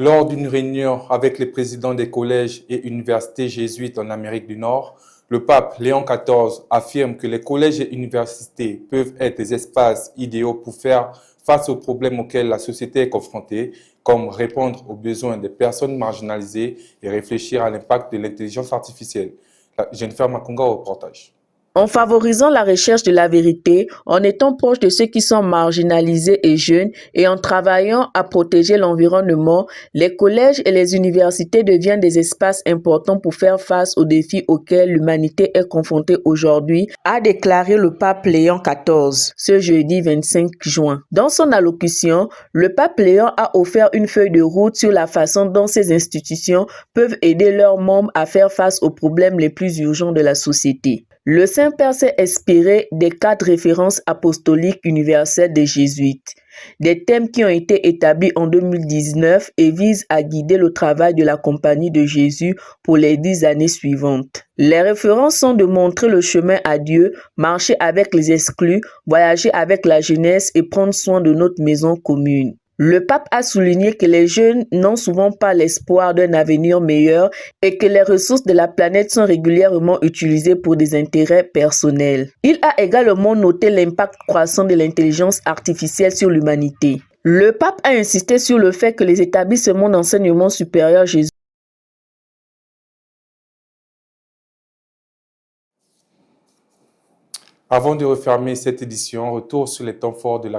Lors d'une réunion avec les présidents des collèges et universités jésuites en Amérique du Nord, le pape Léon XIV affirme que les collèges et universités peuvent être des espaces idéaux pour faire face aux problèmes auxquels la société est confrontée, comme répondre aux besoins des personnes marginalisées et réfléchir à l'impact de l'intelligence artificielle. Jennifer Makunga au reportage. En favorisant la recherche de la vérité, en étant proche de ceux qui sont marginalisés et jeunes et en travaillant à protéger l'environnement, les collèges et les universités deviennent des espaces importants pour faire face aux défis auxquels l'humanité est confrontée aujourd'hui, a déclaré le pape Léon XIV ce jeudi 25 juin. Dans son allocution, le pape Léon a offert une feuille de route sur la façon dont ces institutions peuvent aider leurs membres à faire face aux problèmes les plus urgents de la société. Le Saint-Père s'est inspiré des 4 références apostoliques universelles des Jésuites, des thèmes qui ont été établis en 2019 et visent à guider le travail de la Compagnie de Jésus pour les 10 années suivantes. Les références sont de montrer le chemin à Dieu, marcher avec les exclus, voyager avec la jeunesse et prendre soin de notre maison commune. Le pape a souligné que les jeunes n'ont souvent pas l'espoir d'un avenir meilleur et que les ressources de la planète sont régulièrement utilisées pour des intérêts personnels. Il a également noté l'impact croissant de l'intelligence artificielle sur l'humanité. Le pape a insisté sur le fait que les établissements d'enseignement supérieur jésuites Avant de refermer cette édition, retour sur les temps forts de la